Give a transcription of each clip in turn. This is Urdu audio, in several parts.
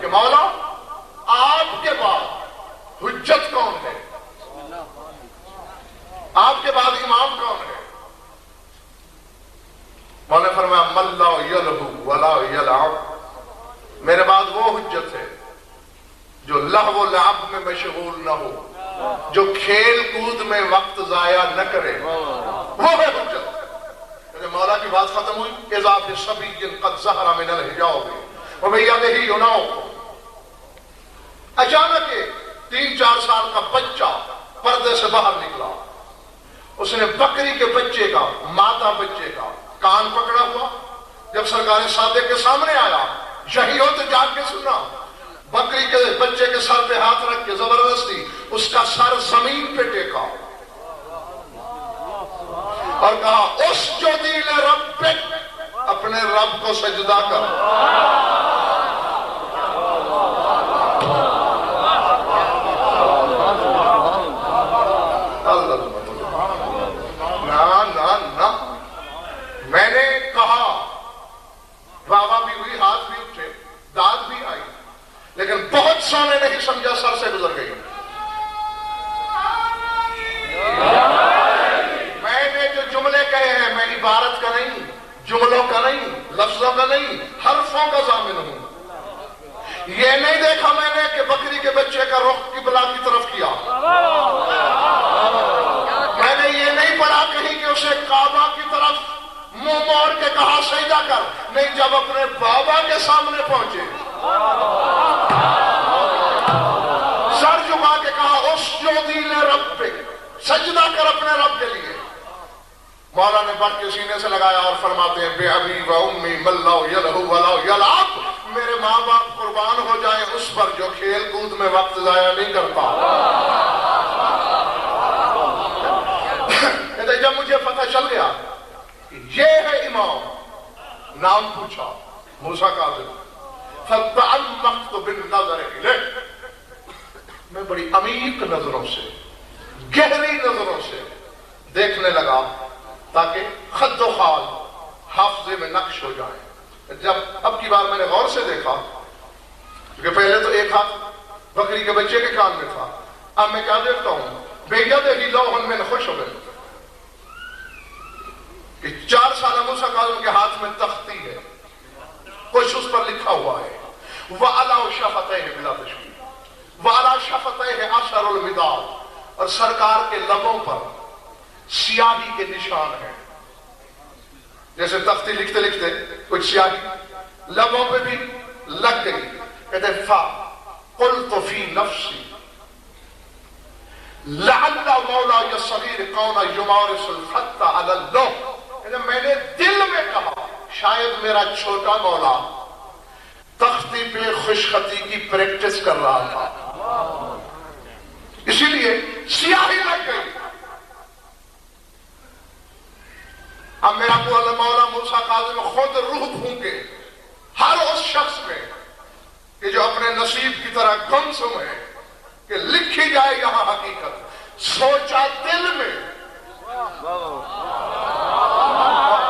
کہ مولا آپ کے بعد حجت کون ہے، آپ کے بعد امام کون ہے؟ مولا نے فرمایا من لا یلہو ولا یلعب، میرے بعد وہ حجت ہے جو لہو و لعب میں مشغول نہ ہو، جو کھیل کود میں وقت ضائع نہ کرے، وہ ہے حجت۔ مولا کی بات ختم ہوئی، اذا بصبی قد ظہر من الحجاب وبیدہ یناؤ، اچانک 3-4 سال کا بچہ پردے سے باہر نکلا، اس نے بکری کے بچے کا، مادہ بچے کا کان پکڑا ہوا، جب سرکار صادق کے سامنے آیا، یہی ہو تو جان کے سنا، بکری کے بچے کے سر پہ ہاتھ رکھ کے زبردستی اس کا سر زمین پہ ٹیکا اور کہا اسجدی لربک، اپنے رب کو سجدہ کر۔ نہ میں نے کہا، بابا بھی ہوئی، ہاتھ بھی اٹھے، داد بھی آئی، لیکن بہت سو نے نہیں سمجھا، سر سے گزر گئی۔ میں نے جو جملے کہے ہیں، میں عبارت کا نہیں، جملوں کا نہیں، لفظوں کا نہیں، حرفوں کا ضامن ہوں۔ یہ نہیں دیکھا میں نے کہ بکری کے بچے کا رخ قبلہ کی طرف کیا، میں نے یہ نہیں پڑھا کہیں کہ اسے کعبہ کی طرف منہ موڑ کے کہا سجدہ کر، نہیں، جب اپنے بابا کے سامنے پہنچے سر جھکا کے کہا اسجدی لربک، سجدہ کر اپنے رب کے لیے۔ مولا نے بڑھ کے سینے سے لگایا اور فرماتے ہیں بے ابی و امی من لا یلہو ولا یلعب، میرے ماں باپ قربان ہو جائیں اس پر جو کھیل کود میں وقت ضائع نہیں کرتا۔ جب مجھے پتہ چل گیا کہ یہ ہے امام، نام پوچھا موسیٰ کاظم، فتعمقت بالنظر الیہ، میں بڑی عمیق نظروں سے، گہری نظروں سے دیکھنے لگا تاکہ خد و خال حافظے میں نقش ہو جائیں۔ جب اب کی بار میں نے غور سے دیکھا، کیونکہ پہلے تو ایک ہاتھ بکری کے بچے کے کان میں تھا، اب میں کیا دیکھتا ہوں، بیدہ ہی لوح من خشب، کہ 4 سال موسیٰ کاظم کے ہاتھ میں تختی ہے، کچھ اس پر لکھا ہوا ہے، وَعَلَى شَفَتَيْهِ بِلَا تَشْبِيهِ وَعَلَى شَفَتَيْهِ أَثَرُ الْوِدَاعِ، اور سرکار کے لبوں پر سیاہی کے نشان ہیں، جیسے تختی لکھتے لکھتے کچھ سیاہی لبوں پہ بھی لگ گئی۔ کہتے فَقُلْتُ فِي نَفْسِي لَعَلَّ مَوْلَا الصَّغِيرِ كَوْنَ يُمَارِسُ الْخَطَّ عَلَى اللَّوْحِ، میں نے دل میں کہا شاید میرا چھوٹا مولا تختی پہ خوشخطی کی پریکٹس کر رہا تھا، اسی لیے سیاہی لگ گئی۔ اب میرا مولا موسیٰ کاظم خود روح پھونکے ہر اس شخص میں کہ جو اپنے نصیب کی طرح گمسم ہے کہ لکھی جائے یہاں حقیقت، سوچا دل میں،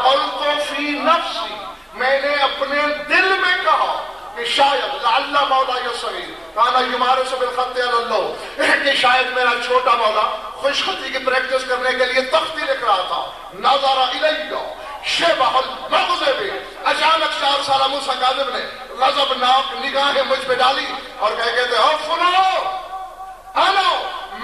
قلت فی نفسی، میں نے اپنے دل میں کہا کہ شاید لعل مولا الصغیر کانا یمارس بالخط علی اللوح، کہ شاید میرا چھوٹا مولا خوشخطی کی پریکٹس کرنے کے لیے تختی لکھ رہا تھا۔ نظر الیہ شبہ المغضب، اچانک 4 سالہ موسیٰ کاظم نے غضبناک نگاہیں مجھ پہ ڈالی اور کہتے او فلو انا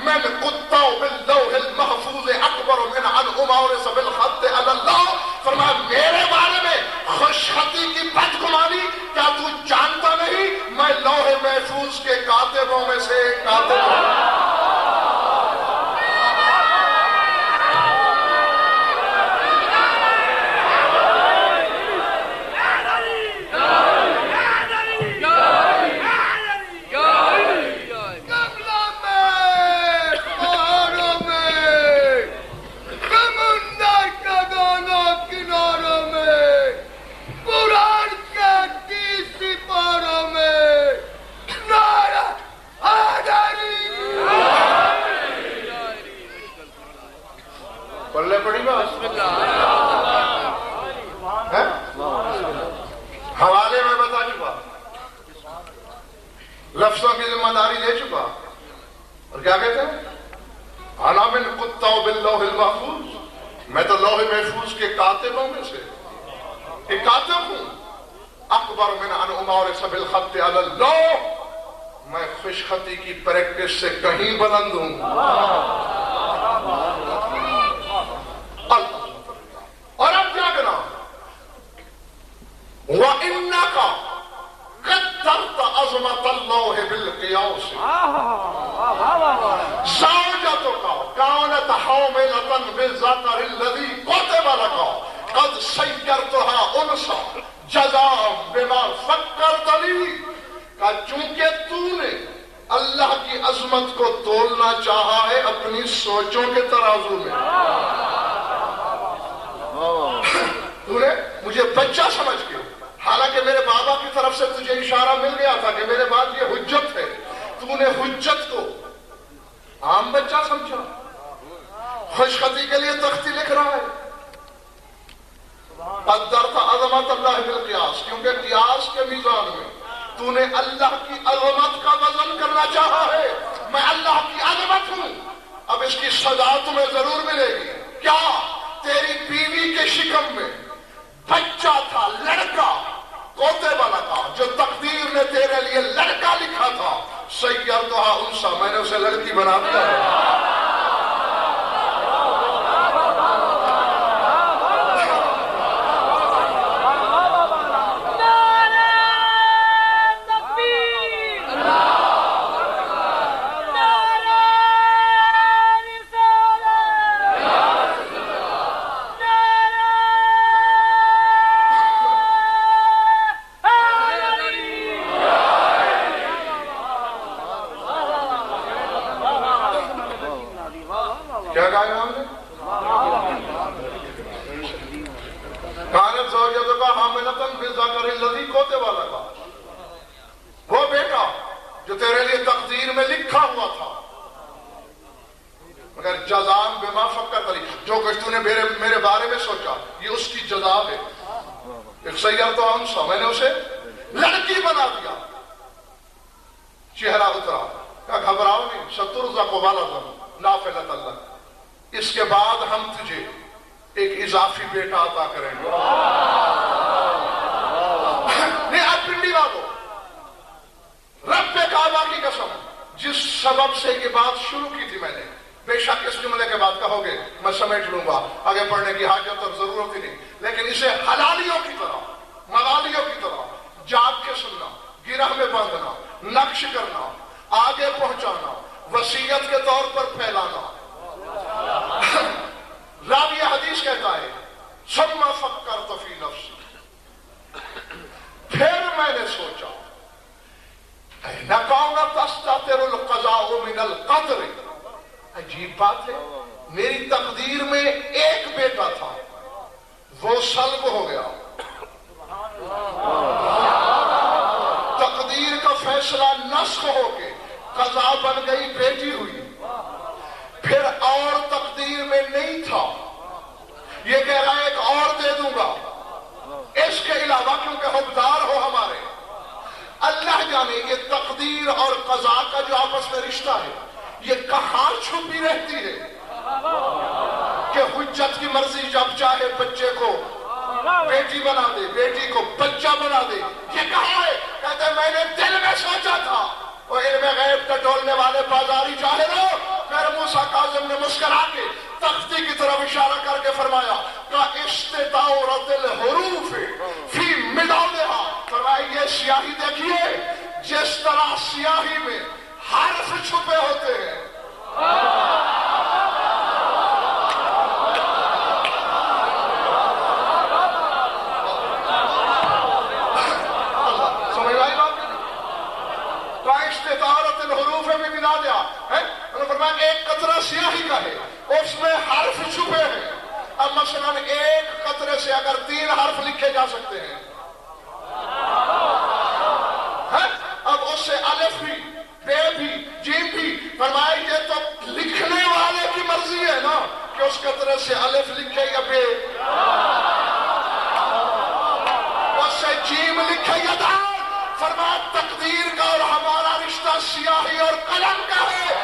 من قطع باللوح المحفوظ اکبر من ان امارس بالخط علی اللہ، فرمایا میرے بارے میں خوشخطی کی بدگمانی، کیا تو جانتا نہیں میں لوح محفوظ کے کاتبوں میں سے ایک کاتب ہوں۔ لفظوں کی ذمہ داری لے چکا، اور کیا کہتے ہیں؟ انا من قطع باللوح المحفوظ، میں تو لوح محفوظ کے کاتبوں میں سے ایک کاتب ہوں، اکبر من ان امارس بالخط علی اللوح، میں خوش خطی کی پریکٹس سے کہیں بلند ہوں۔ اور اب کیا کہنا؟ وَإِنَّكَ قَدَّرْتَ عَظْمَةَ اللَّهِ بِالْقِيَاسِ زَوْجَتُكَ كَانَتْ حَامِلَةً بِالذَّكَرِ الَّذِي كُتِبَ لَكَ قَدْ صَيَّرْتُهَا أُنْثَى جَزَاءً بِمَا فَكَّرْتَ لِي، کہ چونکہ تو نے اللہ کی عظمت کو تولنا چاہا ہے اپنی سوچوں کے ترازو میں، تو نے مجھے بچہ سمجھ کے، حالانکہ میرے بابا کی طرف سے تجھے اشارہ مل گیا تھا کہ میرے بعد یہ حجت ہے، تو نے حجت کو عام بچہ سمجھا، خوشخطی کے لیے تختی لکھ رہا ہے۔ قدرت عظمت اللہ بالقیاس، کیونکہ قیاس کے میزان میں تو نے اللہ کی عظمت کا وزن کرنا چاہا ہے، میں اللہ کی عظمت ہوں، اب اس کی سزا تمہیں ضرور ملے گی۔ کیا؟ تیری بیوی کے شکم میں بچہ تھا، لڑکا، کوتے والا تھا، جو تقدیر نے تیرے لیے لڑکا لکھا تھا، سیرتھا انثی، میں نے اسے لڑکی بنا دیا۔ کیا کہا ہے ہم نے؟ کانت زوجتک حاملۃ بالذکر الذی کتب لک، وہ بیٹا جو تیرے لیے تقدیر میں لکھا ہوا تھا، مگر جزاء بما فکرت لی، جو کچھ تو نے میرے بارے میں سوچا یہ اس کی جزا ہے۔ سیرتھا انثی، میں نے اسے لڑکی بنا دیا۔ چہرہ اترا، کہا گھبراؤ نہیں، سترزق ولدا نافلۃ لک، اس کے بعد ہم تجھے ایک اضافی بیٹا عطا کریں گے۔ نہیں، اب پنڈی والو، رب کعبہ کی قسم، جس سبب سے یہ بات شروع کی تھی میں نے، بے شک اس جملے کے بعد کہو گے میں سمیٹ لوں گا، آگے پڑھنے کی حاجت اور ضرورت ہی نہیں، لیکن اسے حلالیوں کی طرح، موالیوں کی طرح جاگ کے سننا، گرہ میں باندھنا، نقش کرنا، آگے پہنچانا، وصیت کے طور پر پھیلانا۔ راوی حدیث کہتا ہے ثم فکرت فی نفسی، پھر میں نے سوچا نکون تستتر القضاء من القدر، عجیب بات ہے، میری تقدیر میں ایک بیٹا تھا، وہ سلب ہو گیا، تقدیر کا فیصلہ نسخ ہو کے قضا بن گئی، بیٹی ہوئی، پھر اور تقدیر میں نہیں تھا، یہ کہہ رہا ہے ایک اور دے دوں گا اس کے علاوہ، کیونکہ حقدار ہو ہمارے، اللہ جانے یہ تقدیر اور قضا کا جو آپس میں رشتہ ہے یہ کہاں چھپی رہتی ہے کہ حجت کی مرضی جب چاہے بچے کو بیٹی بنا دے، بیٹی کو بچہ بنا دے، یہ کہاں ہے؟ کہتے ہیں میں نے دل میں سوچا تھا، وہ علم غیب ٹٹولنے والے بازاری جاہلوں، پھر موسیٰ کاظم نے مسکرا کے تختی کی طرف اشارہ کر کے فرمایا کہ استطاورت الحروف فی مدادها، فرمایا یہ سیاہی دیکھیے جس طرح سیاہی میں حرف چھپے ہوتے ہیں، سمجھ آئی بات؟ کا استطاورت الحروف میں ملا دیا ہے، انہوں نے فرمایا ایک قطرہ سیاہی کا ہے، اس میں حرف چھپے ہیں، اب مثلا ایک قطرے سے اگر 3 حرف لکھے جا سکتے ہیں، اب اس سے الف بھی، بے بھی، جیم بھی، فرمایا یہ تو لکھنے والے کی مرضی ہے نا کہ اس قطرے سے الف لکھے یا بے، اس سے جیم لکھے یا دال، فرمایا تقدیر کا اور ہمارا سیاہی اور قلم کا ہے